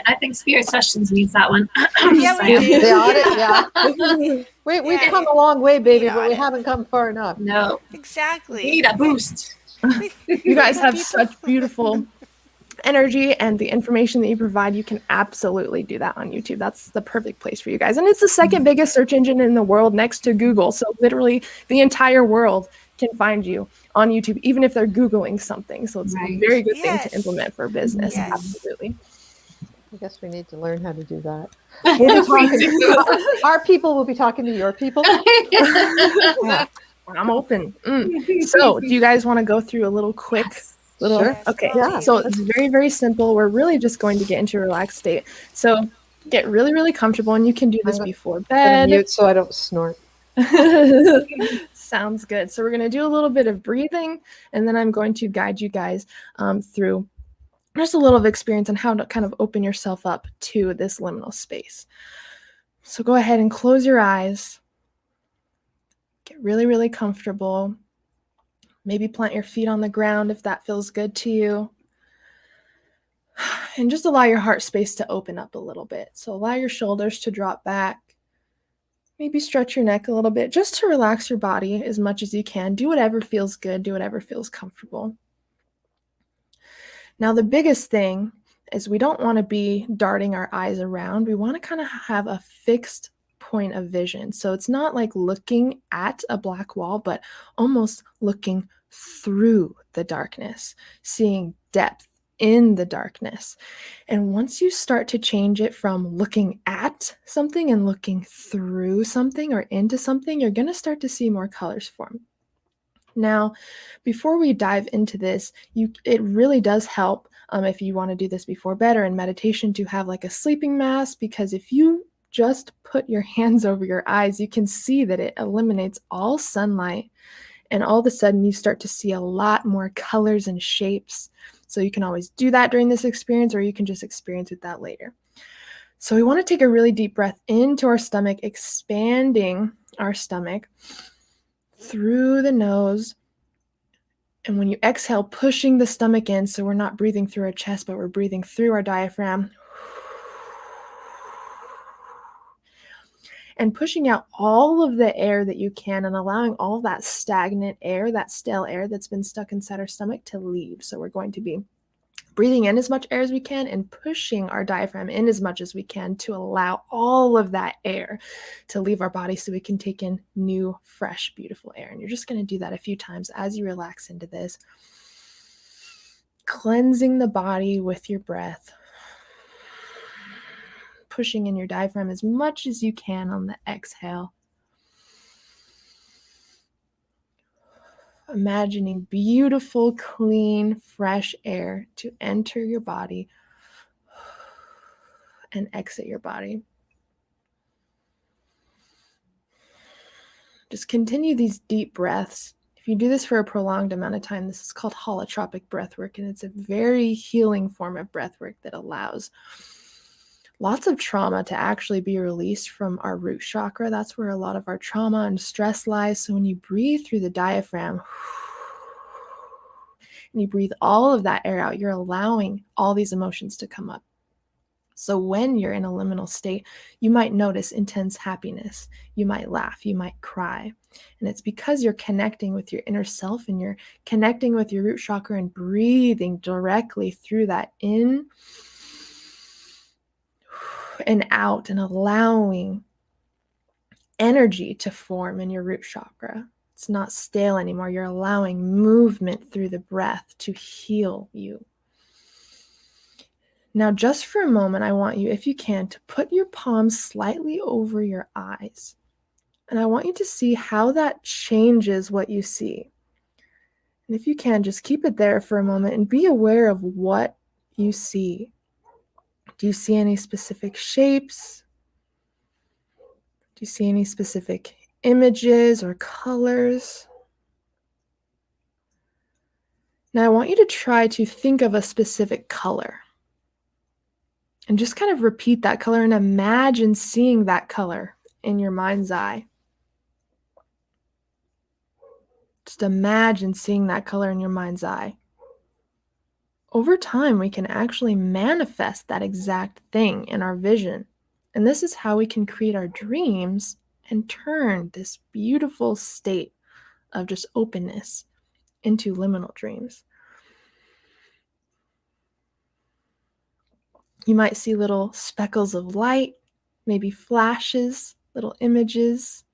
I think Spirit Sessions needs that one. Yeah, we do. The audit, yeah. We've come a long way, baby, but we haven't come far enough. No, Exactly. we need a boost. You guys have such beautiful energy, and the information that you provide, you can absolutely do that on YouTube. That's the perfect place for you guys. And it's the second biggest search engine in the world next to Google. So literally the entire world can find you on YouTube, even if they're Googling something. So it's a very good thing to implement for business. Yes. Absolutely. I guess we need to learn how to do that. We'll be talking, our people will be talking to your people. Yeah, I'm open. So do you guys want to go through a little quick Sure. Okay. Yeah. So it's very, very simple. We're really just going to get into a relaxed state. So get really, really comfortable, and you can do this before I'm bed. mute so I don't snort. Sounds good. So we're going to do a little bit of breathing, and then I'm going to guide you guys through just a little of experience on how to kind of open yourself up to this liminal space. So go ahead and close your eyes. Get really, really comfortable. Maybe plant your feet on the ground if that feels good to you. And just allow your heart space to open up a little bit. So allow your shoulders to drop back. Maybe stretch your neck a little bit just to relax your body as much as you can. Do whatever feels good. Do whatever feels comfortable. Now, the biggest thing is we don't want to be darting our eyes around. We want to kind of have a fixed point of vision. So it's not like looking at a black wall, but almost looking through the darkness, seeing depth in the darkness. And once you start to change it from looking at something and looking through something or into something, you're going to start to see more colors form. Now, before we dive into this, it really does help if you want to do this before bed or in meditation to have like a sleeping mask, because if you just put your hands over your eyes, you can see that it eliminates all sunlight, and all of a sudden you start to see a lot more colors and shapes. So you can always do that during this experience, or you can just experience with that later. So we want to take a really deep breath into our stomach, expanding our stomach through the nose. And when you exhale, pushing the stomach in, so we're not breathing through our chest, but we're breathing through our diaphragm. And pushing out all of the air that you can and allowing all that stagnant air, that stale air that's been stuck inside our stomach to leave. So we're going to be breathing in as much air as we can and pushing our diaphragm in as much as we can to allow all of that air to leave our body so we can take in new, fresh, beautiful air. And you're just going to do that a few times as you relax into this, cleansing the body with your breath, pushing in your diaphragm as much as you can on the exhale. Imagining beautiful, clean, fresh air to enter your body and exit your body. Just continue these deep breaths. If you do this for a prolonged amount of time, this is called holotropic breath work, and it's a very healing form of breath work that allows lots of trauma to actually be released from our root chakra. That's where a lot of our trauma and stress lies. So when you breathe through the diaphragm and you breathe all of that air out, you're allowing all these emotions to come up. So when you're in a liminal state, you might notice intense happiness. You might laugh, you might cry. And it's because you're connecting with your inner self and you're connecting with your root chakra and breathing directly through that in and out and allowing energy to form in your root chakra. It's not stale anymore. You're allowing movement through the breath to heal you. Now, just for a moment, I want you, if you can, to put your palms slightly over your eyes. And I want you to see how that changes what you see. And if you can, just keep it there for a moment and be aware of what you see. Do you see any specific shapes? Do you see any specific images or colors? Now, I want you to try to think of a specific color. And just kind of repeat that color and imagine seeing that color in your mind's eye. Just imagine seeing that color in your mind's eye. Over time, we can actually manifest that exact thing in our vision. And this is how we can create our dreams and turn this beautiful state of just openness into liminal dreams. You might see little speckles of light, maybe flashes, little images.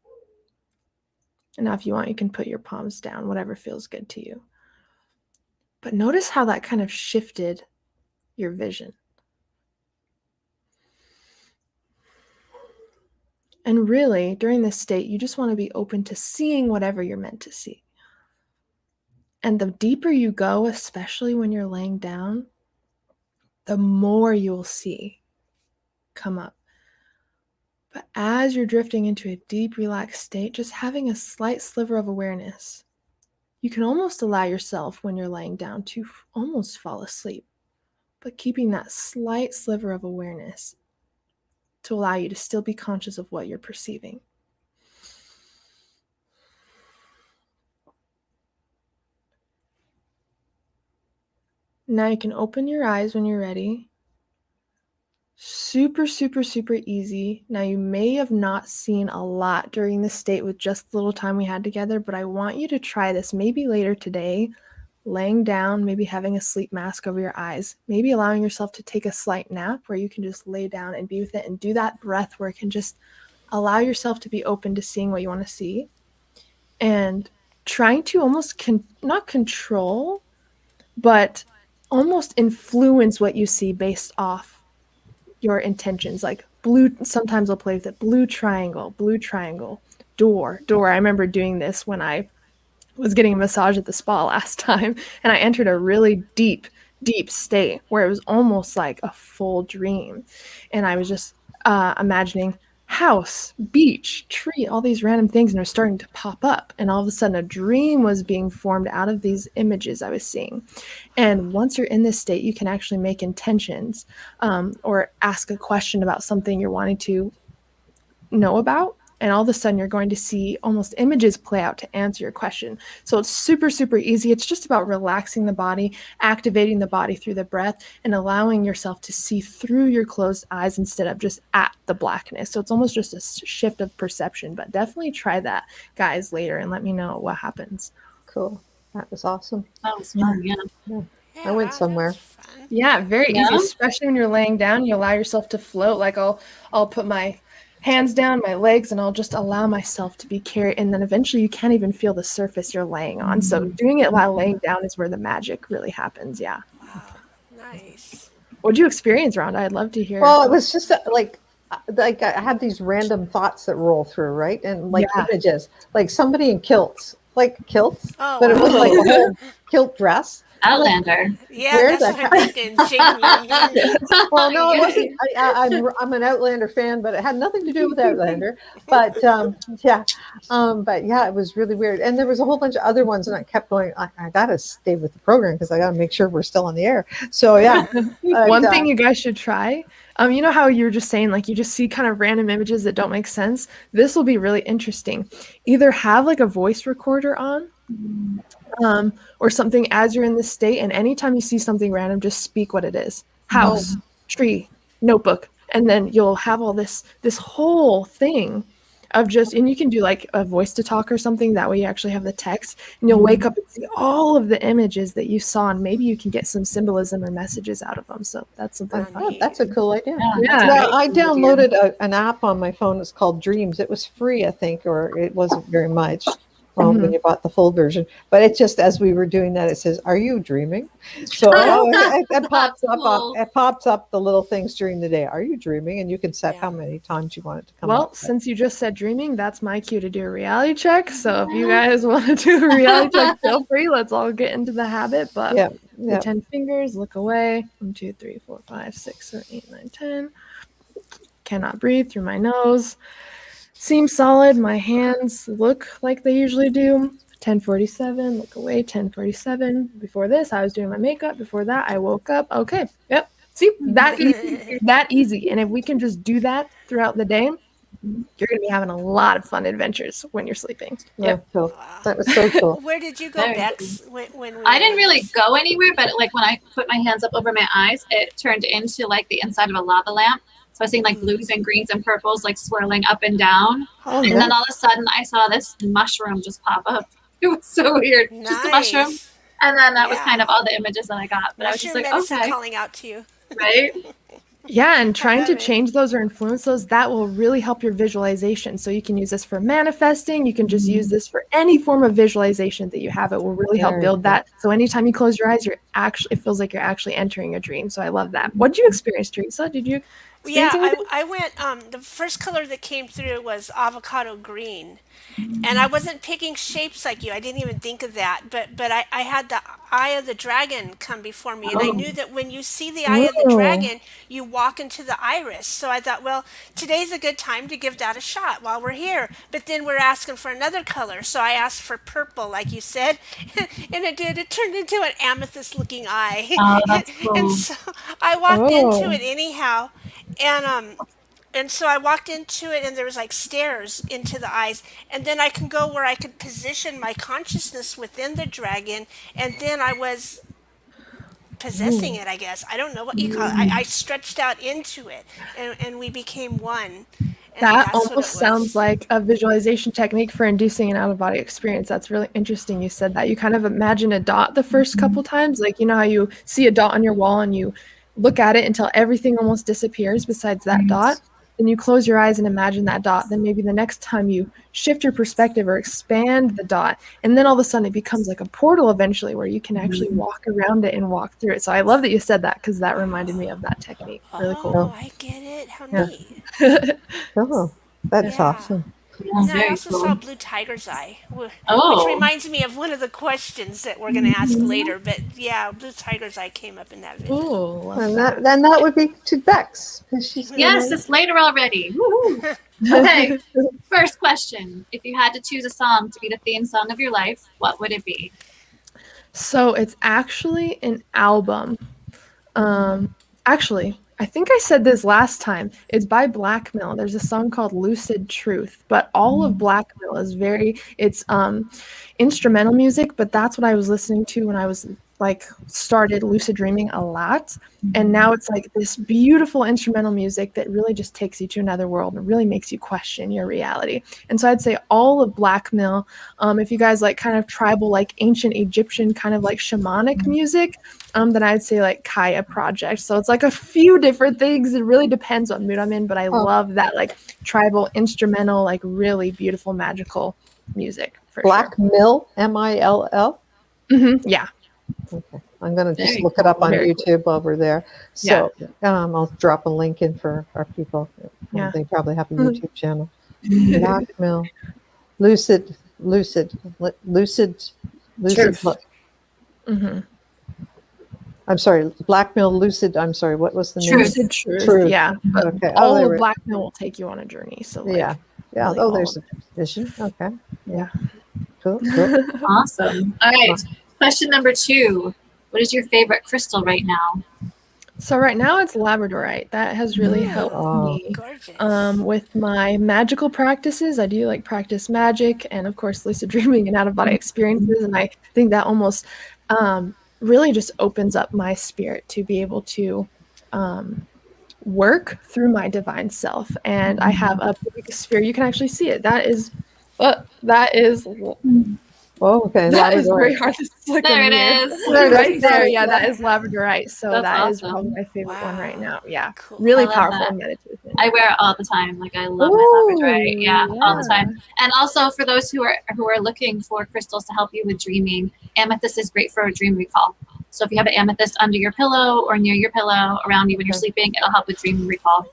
And now if you want, you can put your palms down, whatever feels good to you. But notice how that kind of shifted your vision. And really, during this state, you just want to be open to seeing whatever you're meant to see. And the deeper you go, especially when you're laying down, the more you'll see come up. But as you're drifting into a deep, relaxed state, just having a slight sliver of awareness, you can almost allow yourself when you're laying down to almost fall asleep, but keeping that slight sliver of awareness to allow you to still be conscious of what you're perceiving. Now you can open your eyes when you're ready. Super, super, super easy. Now you may have not seen a lot during this state with just the little time we had together, but I want you to try this maybe later today, laying down, maybe having a sleep mask over your eyes, maybe allowing yourself to take a slight nap where you can just lay down and be with it and do that breath work and just allow yourself to be open to seeing what you want to see and trying to almost not control, but almost influence what you see based off your intentions. Like blue, sometimes I'll play with it. Blue triangle, door. I remember doing this when I was getting a massage at the spa last time, and I entered a really deep state where it was almost like a full dream. And I was just imagining house, beach, tree, all these random things, and they're starting to pop up. And all of a sudden a dream was being formed out of these images I was seeing. And once you're in this state, you can actually make intentions or ask a question about something you're wanting to know about. and all of a sudden you're going to see almost images play out to answer your question. So it's super, super easy. It's just about relaxing the body, activating the body through the breath, and allowing yourself to see through your closed eyes instead of just at the blackness. So it's almost just a shift of perception, but definitely try that, guys, later and let me know what happens. Cool. That was awesome. That was fun. Yeah. Yeah. Yeah, I went that somewhere. was fun. Yeah, very Yeah. easy, especially when you're laying down. You allow yourself to float. Like I'll put my hands down, my legs, and I'll just allow myself to be carried. And then eventually you can't even feel the surface you're laying on. So doing it while laying down is where the magic really happens. Yeah. Wow, nice. What'd you experience, Rhonda? I'd love to hear. Well, it was just like I had these random thoughts that roll through, right? And like Yeah. images, like somebody in kilts, like kilts, Oh, but it was wow. like a whole kilt dress. Outlander. Yeah, Where's that's that what I'm thinking. Jamie. Well, no, it Yay. wasn't. I'm an Outlander fan, but it had nothing to do with Outlander. But yeah, but yeah, it was really weird. And there was a whole bunch of other ones, and I kept going. I gotta stay with the program because I gotta make sure we're still on the air. So yeah, One thing you guys should try, you know how you were just saying, like, you just see kind of random images that don't make sense? This will be really interesting. Either have like a voice recorder on, or something as you're in this state, and anytime you see something random, just speak what it is. House, tree, notebook, and then you'll have all this whole thing of just, and you can do like a voice to talk or something, that way you actually have the text, and you'll wake up and see all of the images that you saw, and maybe you can get some symbolism or messages out of them. So that's something fun. Oh, that's a cool idea. Yeah. Well, I downloaded an app on my phone. It's called Dreams. It was free, I think, or it wasn't very much when you bought the full version. But it's just as we were doing that, it says, "Are you dreaming?" So it pops up. Cool. It pops up the little things during the day. Are you dreaming? And you can set how many times you want it to come Well, up. since you just said dreaming, that's my cue to do a reality check. So if you guys want to do a reality check, feel free. Let's all get into the habit. But Yeah, the yeah. 10 fingers, look away. 1, 2, 3, 4, 5, 6, 7, 8, 9, 10. Cannot breathe through my nose. Seems solid. My hands look like they usually do. 10:47, look away. 10:47. Before this, I was doing my makeup. Before that, I woke up. Okay. Yep. See, that easy. That easy. And if we can just do that throughout the day, you're going to be having a lot of fun adventures when you're sleeping. Yeah, cool. That was so cool. Where did you go, Very Bex? When we I were didn't in really this? go anywhere, but like when I put my hands up over my eyes, it turned into like the inside of a lava lamp. So I was seeing like blues and greens and purples like swirling up and down. Oh, And yeah. then all of a sudden I saw this mushroom just pop up. It was so weird. Just a mushroom. Nice. And then that was Yeah. kind of all the images that I got. But I was just Mushroom like, medicine okay, calling out to you. right? Yeah, and trying love to it. change those or influence those, that will really help your visualization. So you can use this for manifesting. You can just use this for any form of visualization that you have. It will really help Very build that. So anytime you close your eyes, it feels like you're actually entering a dream. So I love that. What did you experience, Teresa? Did you Yeah, experience anything? I went. The first color that came through was avocado green, and I wasn't picking shapes like you. I didn't even think of that. But I had the eye of the dragon come before me, and I knew that when you see the eye of the Oh. dragon, you walk into the iris. So I thought, well, today's a good time to give that a shot while we're here. But then we're asking for another color, so I asked for purple, like you said, and it did. It turned into an amethyst-looking eye, Oh, that's and cool. so I walked into Oh. it anyhow, and so I walked into it, and there was like stairs into the eyes, and then I can go where I could position my consciousness within the dragon, and then I was possessing it, I guess. I don't know what you call it. I stretched out into it, and we became one, and That that's what it almost sounds was. like a visualization technique for inducing an out-of-body experience. That's really interesting you said that. You kind of imagine a dot the first couple times, like you know how you see a dot on your wall and you look at it until everything almost disappears besides that dot. Then you close your eyes and imagine that dot. Then maybe the next time you shift your perspective or expand the dot, and then all of a sudden it becomes like a portal eventually where you can actually walk around it and walk through it. So I love that you said that because that reminded me of that technique. Really cool. Oh, I get it. How Yeah. neat. Oh, that's Yeah. awesome. Yeah, And I very also cool. saw blue tiger's eye, which Oh. reminds me of one of the questions that we're going to ask later. But yeah, blue tiger's eye came up in that vision. Ooh, love And that. then that would be to Bex. 'Cause she's Yes, it's later already. Woohoo. Okay, first question. If you had to choose a song to be the theme song of your life, what would it be? So it's actually an album. Actually, I think I said this last time. It's by Blackmill. There's a song called Lucid Truth, but all of Blackmill is it's instrumental music, but that's what I was listening to when I was like started lucid dreaming a lot. And now it's like this beautiful instrumental music that really just takes you to another world and really makes you question your reality. And so I'd say all of Blackmill, if you guys like kind of tribal, like ancient Egyptian kind of like shamanic music, then I'd say like Kaya Project. So it's like a few different things. It really depends what mood I'm in, but I love that like tribal instrumental, like really beautiful magical music for Black Mill, Mill. Yeah. Okay. I'm going to just Very look it up on Very YouTube over there. So I'll drop a link in for our people. Yeah. They probably have a YouTube channel. Black Mill, Lucid. I'm sorry, Blackmill Lucid. I'm sorry, what was the name? Lucid Truth. Truth. Yeah. But Okay. all there of we- Blackmill will take you on a journey. So like, yeah. really Oh, all there's of a vision. Okay. Yeah. Cool. Awesome. All right. Question number 2. What is your favorite crystal right now? So right now it's labradorite. That has really helped me Gorgeous. with my magical practices. I do like practice magic and of course lucid dreaming and out of body experiences. And I think that almost really just opens up my spirit to be able to work through my divine self. And I have a big sphere. You can actually see it. That is Oh, okay. that is Labrador. very hard to look There in it here. is. There it Right is. there, yeah, that is labradorite. So That's that is awesome. probably my favorite one right Wow. now. Yeah, Cool. really I love powerful that. in meditation. I wear it all the time. Like I love my Ooh, labradorite. Yeah, all the yeah. time. And also for those who are looking for crystals to help you with dreaming, amethyst is great for a dream recall. So if you have an amethyst under your pillow or near your pillow around you when you're sleeping, it'll help with dream recall.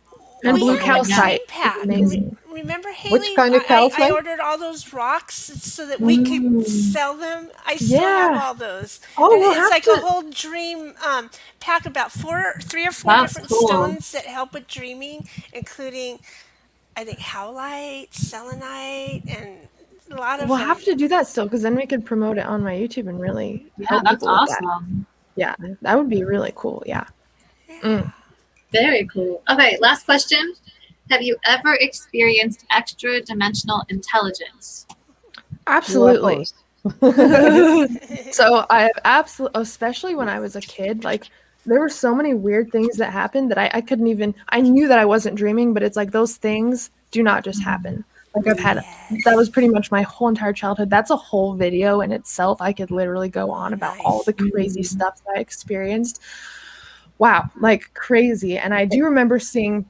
And We blue have a calcite. dream pack. Amazing. Remember, Haley? Which kind of I calcite? ordered all those rocks so that we could sell them. I still have Yeah. all those. Oh, And we'll it's have like to. a whole dream pack, about 3 or 4 That's different cool. stones that help with dreaming, including I think howlite, selenite, and a lot of We'll them. have to do that still because then we could promote it on my YouTube and really Yeah, help that's people with that. awesome. Yeah, that would be really cool. Yeah. Very cool. Okay, last question. Have you ever experienced extra dimensional intelligence? Absolutely. UFOs. So I have absolutely, especially when I was a kid, like there were so many weird things that happened that I couldn't even, I knew that I wasn't dreaming, but it's like those things do not just happen. Like that was pretty much my whole entire childhood. That's a whole video in itself. I could literally go on about all the crazy stuff that I experienced. Wow, like crazy. And I do remember seeing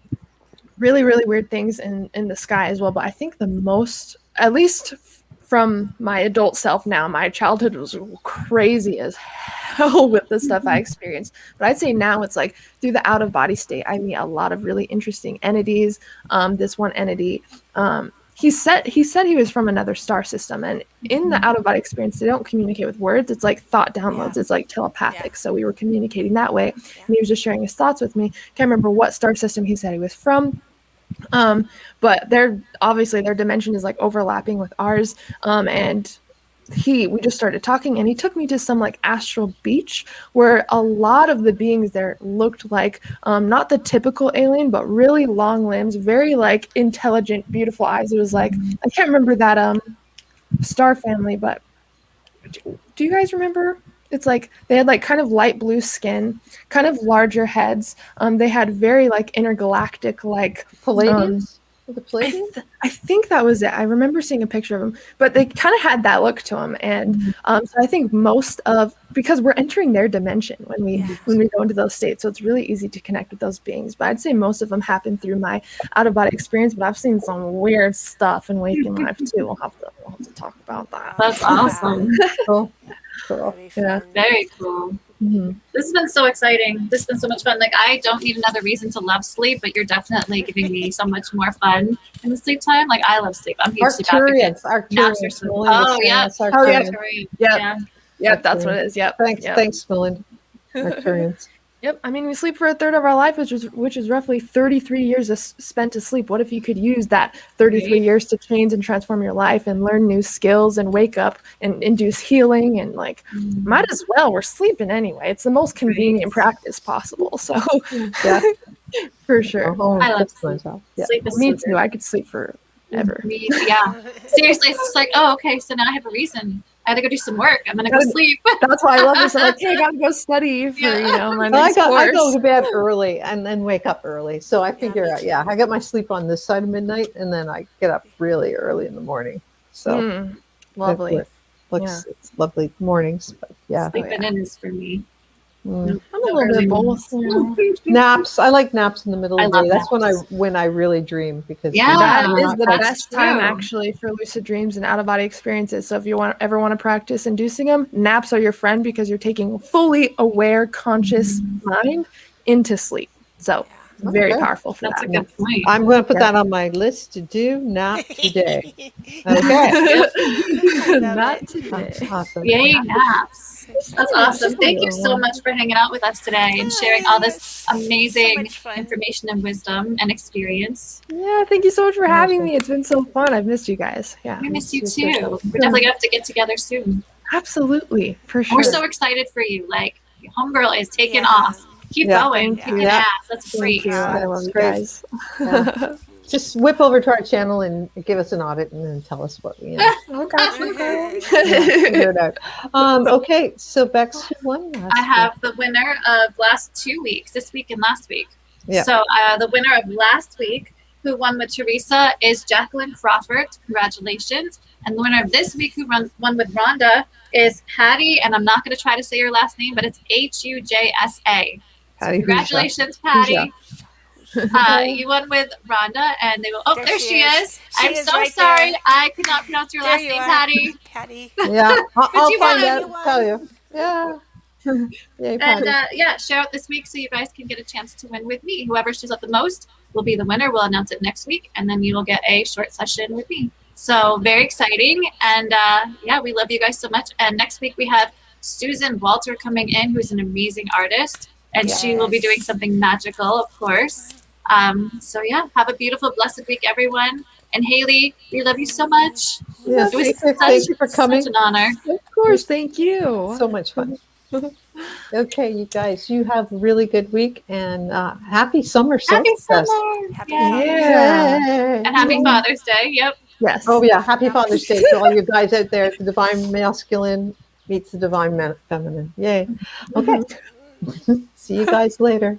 really, really weird things in the sky as well. But I think the most, at least from my adult self now, my childhood was crazy as hell with the stuff I experienced. But I'd say now it's like through the out of body state, I meet a lot of really interesting entities. This one entity, he said he was from another star system, and in the out of body experience, they don't communicate with words. It's like thought downloads. It's like telepathic. So we were communicating that way, and he was just sharing his thoughts with me. Can't remember what star system he said he was from. But obviously their dimension is like overlapping with ours. And we just started talking, and he took me to some like astral beach where a lot of the beings there looked like not the typical alien, but really long limbs, very like intelligent, beautiful eyes. It was like, I can't remember that star family, but do you guys remember? It's like they had like kind of light blue skin, kind of larger heads. They had very like intergalactic like Palladians? The Palladians? I think that was it. I remember seeing a picture of them, but they kind of had that look to them. And so I think because we're entering their dimension when we go into those states, so it's really easy to connect with those beings. But I'd say most of them happen through my out of body experience. But I've seen some weird stuff in waking life too. We'll have to talk about that. That's awesome. Cool. Yeah. Very cool. Mm-hmm. This has been so exciting. This has been so much fun. Like I don't need another reason to love sleep, but you're definitely giving me so much more fun in the sleep time. Like I love sleep. I'm huge sleep advocate. Arcturians. Oh yeah. Arcturians. Yep, that's what it is. Yep. Thanks, Melinda. Arcturians. Yep. I mean, we sleep for a third of our life, which is roughly 33 years spent asleep. What if you could use that 33 years to change and transform your life and learn new skills and wake up and induce healing and like, might as well. We're sleeping anyway. It's the most convenient practice possible. So, For Go sure. home I and love fix sleep. myself. Yeah. Sleep is Me so too. good. I could sleep forever. Yeah. Seriously, it's just like, oh, okay, so now I have a reason. I had to go do some work. I'm gonna go Gotta- sleep. That's why I love this. I'm like, hey, I gotta go study for Yeah. my Well, next I go course. to bed early and then wake up early. So I figure me out, too. yeah, I get my sleep on this side of midnight and then I get up really early in the morning. So it Lovely. looks, it's lovely mornings, but yeah. Sleeping in is for me. Mm. I'm a little bit early both. mornings. Naps. I like naps in the middle I of the love day. That's naps. when I really dream because Yeah. That I'm is not the quite- That's best time true. actually for lucid dreams and out of body experiences. So if you ever want to practice inducing them, naps are your friend because you're taking a fully aware, conscious mind into sleep. So very Okay. powerful for That's a that. good point. I'm going to put Yeah. that on my list to do nap today. Okay. I love Not it. today. Awesome. Yay, naps. That's awesome. Thank you so Yeah. much for hanging out with us today and sharing all this So amazing much fun. information and wisdom and experience. Yeah, thank you so much for having Awesome. me. It's been so fun. I've missed you guys. Yeah, We miss you You too. too. We're definitely gonna have to get together soon. absolutely, for And sure. we're so excited for you. Like, your homegirl is taking Yeah. off. Keep Yeah. going. Thank Keep you. it Yeah. ass. That's Thank great. you. I That's love you great. guys. Yeah. Just whip over to our channel and give us an audit and then tell us what we Okay. figure it out. Okay, so Bex, who won last I have the winner of last 2 weeks, this week and last week. Yeah. So the winner of last week, who won with Teresa, is Jacqueline Crawford. Congratulations. And the winner of this week, who won with Rhonda, is Patty. And I'm not going to try to say your last name, but it's Hujsa. So Patty congratulations, Huja. Patty. You won with Rhonda, and they will. Oh, there she is. She I'm is so right sorry. there. I could not pronounce your There last you name, are. Patty. Patty. Yeah, I'll you find won. out. You won. Tell you. Yeah. Yay, And Patty. yeah, share out this week so you guys can get a chance to win with me. Whoever shows up the most will be the winner. We'll announce it next week, and then you will get a short session with me. So very exciting. And yeah, we love you guys so much. And next week we have Susan Walter coming in, who's an amazing artist, and she will be doing something magical, of course. So yeah, have a beautiful, blessed week, everyone. And Haylee, we love you so much. Yes, It was thank you for coming. such an honor. Of course, thank you. So much fun. Okay, you guys, you have a really good week and happy summer Happy solstice. summer. Happy Yeah. Father's Day. Yay. And happy Father's Day. Yep. Yes. Oh yeah, happy Father's Day to all you guys out there. The divine masculine meets the divine feminine. Yay. Okay. See you guys later.